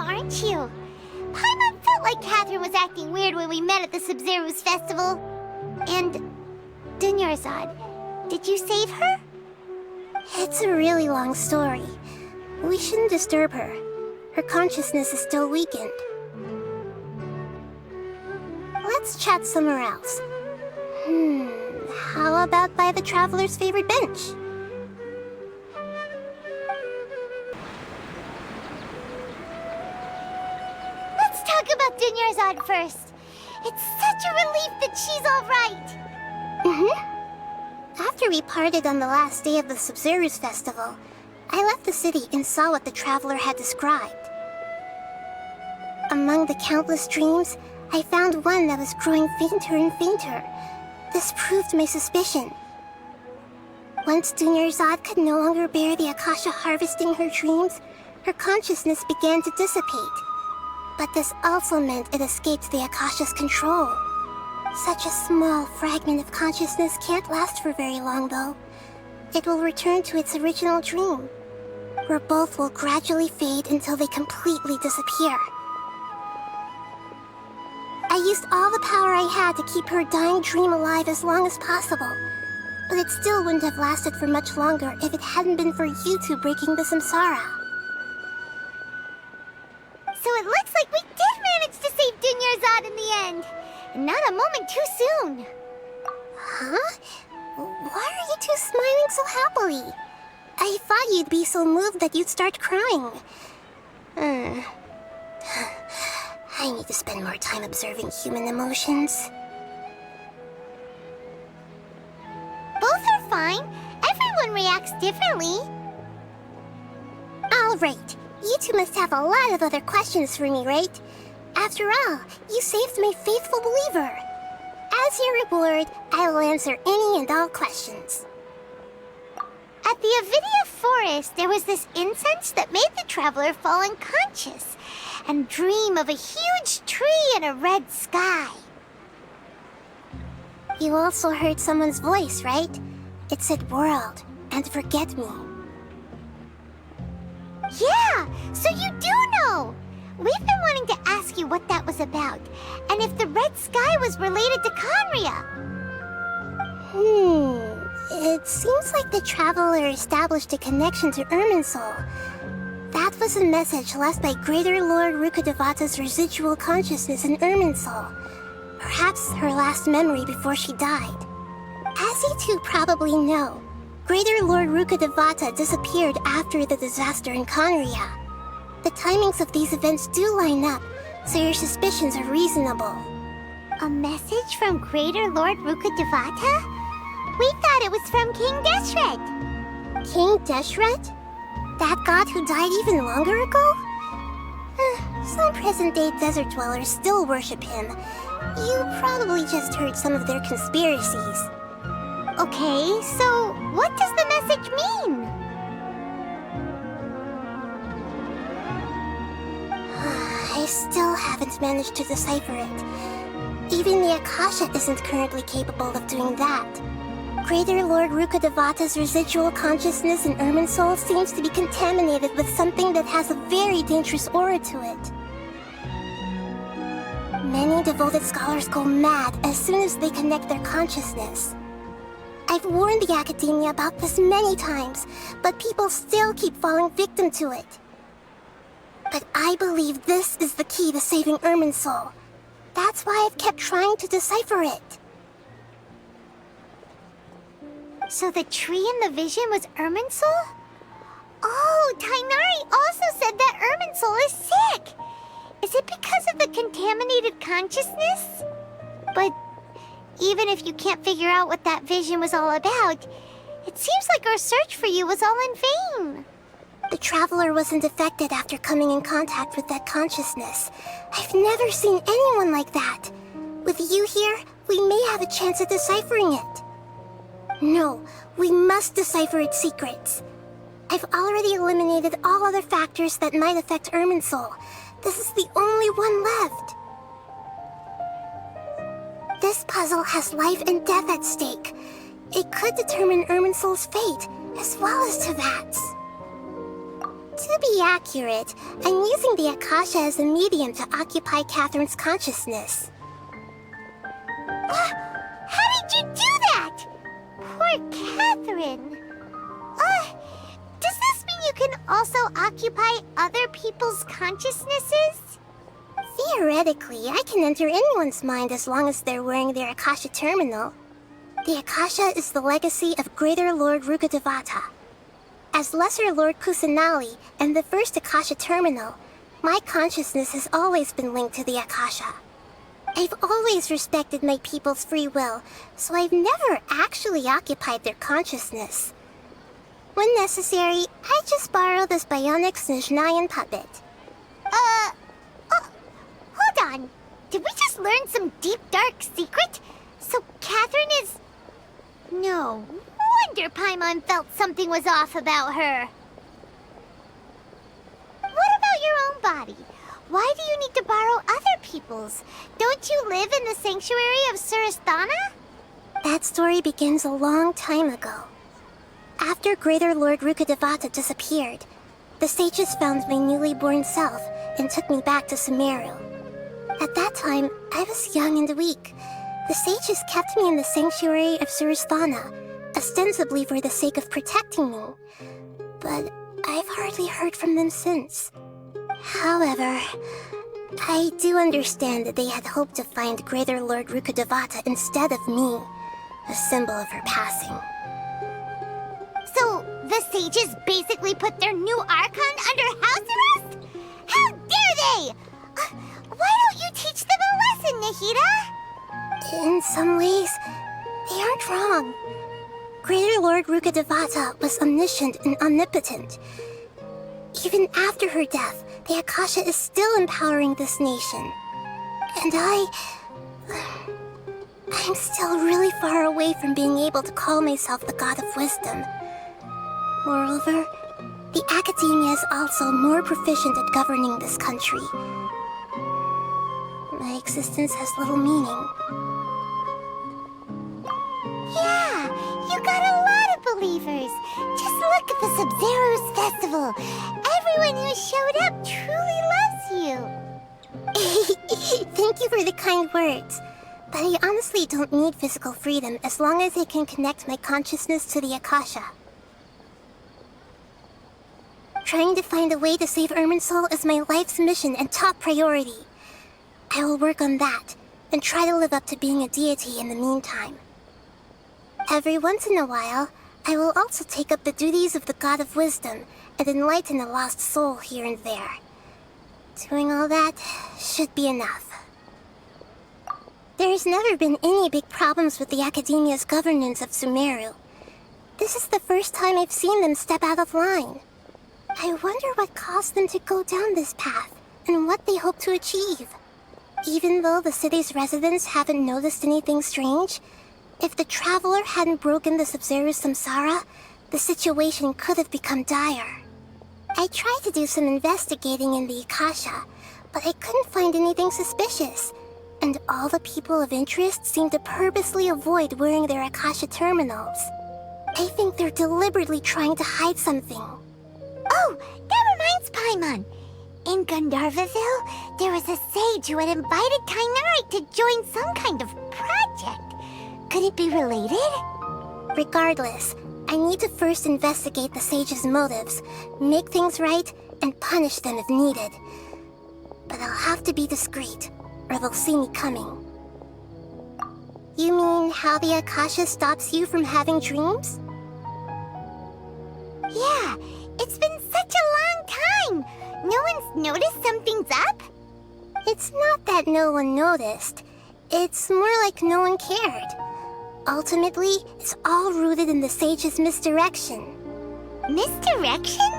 aren't you? Paimon felt like Catherine was acting weird when we met at the Sub-Zero's festival. And... Dunyarzad, did you save her? It's a really long story. We shouldn't disturb her. Her consciousness is still weakened. Let's chat somewhere else. How about by the Traveler's favorite bench? Let's talk about Dunyarzad first. It's such a relief that she's all right. After we parted on the last day of the Sub-Zero's festival, I left the city and saw what the Traveler had described. Among the countless dreams, I found one that was growing fainter and fainter. This proved my suspicion. Once Dunyarzad could no longer bear the Akasha harvesting her dreams, her consciousness began to dissipate. But this also meant it escaped the Akasha's control. Such a small fragment of consciousness can't last for very long, though. It will return to its original dream, where both will gradually fade until they completely disappear. I used all the power I had to keep her dying dream alive as long as possible, but it still wouldn't have lasted for much longer if it hadn't been for you two breaking the samsara. So it looks like we did manage to save Dunyarzad in the end. And not a moment too soon. Huh? Why are you two smiling so happily? I thought you'd be so moved that you'd start crying. I need to spend more time observing human emotions. Both are fine. Everyone reacts differently. All right. You two must have a lot of other questions for me, right? After all, you saved my faithful believer. As your reward, I will answer any and all questions. At the Avidia forest, there was this incense that made the Traveler fall unconscious and dream of a huge tree and a red sky. You also heard someone's voice, right? It said world and forget me. Yeah, so you do know! We've been wanting to ask you what that was about, and if the red sky was related to Khaenri'ah. It seems like the Traveler established a connection to Irminsul. That was a message left by Greater Lord Rukkhadevata's residual consciousness in Irminsul. Perhaps her last memory before she died. As you two probably know, Greater Lord Rukkhadevata disappeared after the disaster in Khaenri'ah. The timings of these events do line up, so your suspicions are reasonable. A message from Greater Lord Rukkhadevata? We thought it was from King Deshret. King Deshret? That god who died even longer ago? Some present-day desert dwellers still worship him. You probably just heard some of their conspiracies. Okay, so what does the message mean? I still haven't managed to decipher it. Even the Akasha isn't currently capable of doing that. Greater Lord Rukkhadevata's residual consciousness in Irminsul seems to be contaminated with something that has a very dangerous aura to it. Many devoted scholars go mad as soon as they connect their consciousness. I've warned the Academia about this many times, but people still keep falling victim to it. But I believe this is the key to saving Irminsul. That's why I've kept trying to decipher it. So the tree in the vision was Irminsul? Oh, Tighnari also said that Irminsul is sick! Is it because of the contaminated consciousness? But even if you can't figure out what that vision was all about, it seems like our search for you was all in vain. The Traveler wasn't affected after coming in contact with that consciousness. I've never seen anyone like that. With you here, we may have a chance at deciphering it. No, we must decipher its secrets. I've already eliminated all other factors that might affect Irminsul. This is the only one left. This puzzle has life and death at stake. It could determine Irminsul's fate, as well as Teyvat's. To To be accurate, I'm using the Akasha as a medium to occupy Catherine's consciousness. How did you do that? Poor Catherine. Does this mean you can also occupy other people's consciousnesses? Theoretically, I can enter anyone's mind as long as they're wearing their Akasha terminal. The Akasha is the legacy of Greater Lord Rukkhadevata. As Lesser Lord Kusanali and the first Akasha terminal, my consciousness has always been linked to the Akasha. I've always respected my people's free will, so I've never actually occupied their consciousness. When necessary, I just borrow this bionic Snezhnayan puppet. Hold on. Did we just learn some deep, dark secret? So Catherine is... No wonder Paimon felt something was off about her. What about your own body? Why do you need to borrow other people's? Don't you live in the sanctuary of Surasthana? That story begins a long time ago. After Greater Lord Rukkhadevata disappeared, the sages found my newly born self and took me back to Sumeru. At that time, I was young and weak. The sages kept me in the sanctuary of Surasthana, ostensibly for the sake of protecting me. But I've hardly heard from them since. However, I do understand that they had hoped to find Greater Lord Rukkhadevata instead of me, a symbol of her passing. So, the sages basically put their new Archon under house arrest? How dare they! Why don't you teach them a lesson, Nahida? In some ways, they aren't wrong. Greater Lord Rukkhadevata was omniscient and omnipotent. Even after her death, the Akasha is still empowering this nation. And I'm still really far away from being able to call myself the God of Wisdom. Moreover, the Academia is also more proficient at governing this country. My existence has little meaning. Yeah, you got a lot of believers. Just look at the Sub-Zero's festival. Everyone who showed up truly loves you. Thank you for the kind words. But I honestly don't need physical freedom as long as I can connect my consciousness to the Akasha. Trying to find a way to save Irminsul is my life's mission and top priority. I will work on that, and try to live up to being a deity in the meantime. Every once in a while, I will also take up the duties of the God of Wisdom and enlighten a lost soul here and there. Doing all that should be enough. There's never been any big problems with the Academia's governance of Sumeru. This is the first time I've seen them step out of line. I wonder what caused them to go down this path, and what they hope to achieve. Even though the city's residents haven't noticed anything strange, if the Traveler hadn't broken the Sub-Zero's samsara, the situation could have become dire. I tried to do some investigating in the Akasha, but I couldn't find anything suspicious, and all the people of interest seem to purposely avoid wearing their Akasha terminals. I think they're deliberately trying to hide something. Oh, that reminds Paimon. In Gandharvaville, there was a sage who had invited Kainari to join some kind of project. Could it be related? Regardless, I need to first investigate the sage's motives, make things right, and punish them if needed. But I'll have to be discreet, or they'll see me coming. You mean how the Akasha stops you from having dreams? Yeah, it's been such a long time. No one's noticed something's up? It's not that no one noticed. It's more like no one cared. Ultimately, it's all rooted in the sage's misdirection. Misdirection?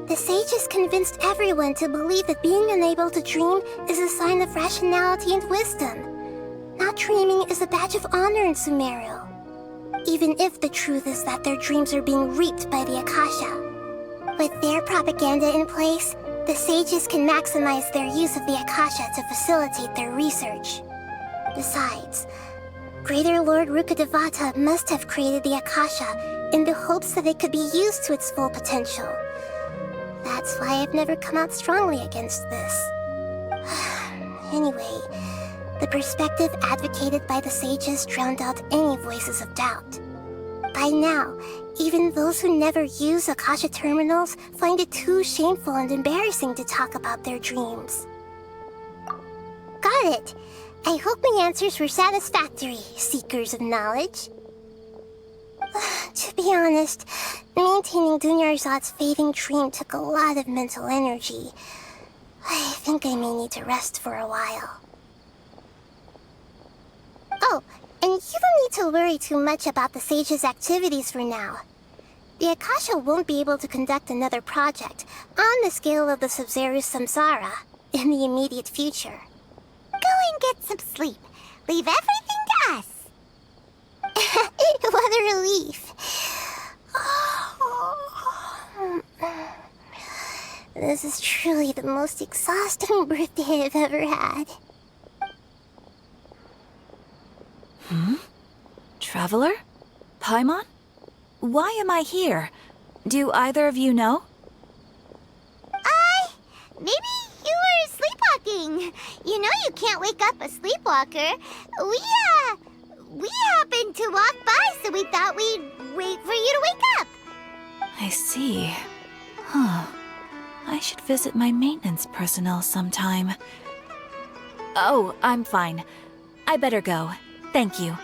The sages convinced everyone to believe that being unable to dream is a sign of rationality and wisdom. Not dreaming is a badge of honor in Sumeru. Even if the truth is that their dreams are being reaped by the Akasha. With their propaganda in place, the sages can maximize their use of the Akasha to facilitate their research. Besides, Greater Lord Rukkhadevata must have created the Akasha in the hopes that it could be used to its full potential. That's why I've never come out strongly against this. Anyway, the perspective advocated by the sages drowned out any voices of doubt. By now, even those who never use Akasha terminals find it too shameful and embarrassing to talk about their dreams. Got it! I hope my answers were satisfactory, seekers of knowledge. To be honest, maintaining Dunyarzad's fading dream took a lot of mental energy. I think I may need to rest for a while. Oh, and you don't need to worry too much about the sage's activities for now. The Akasha won't be able to conduct another project on the scale of the Sub-Zero Samsara in the immediate future. Go and get some sleep. Leave everything to us. What a relief. This is truly the most exhausting birthday I've ever had. Traveler? Paimon? Why am I here? Do either of you know? Maybe you were sleepwalking. You know you can't wake up a sleepwalker. We happened to walk by, so we thought we'd wait for you to wake up. I see. Huh. I should visit my maintenance personnel sometime. Oh, I'm fine. I better go. Thank you.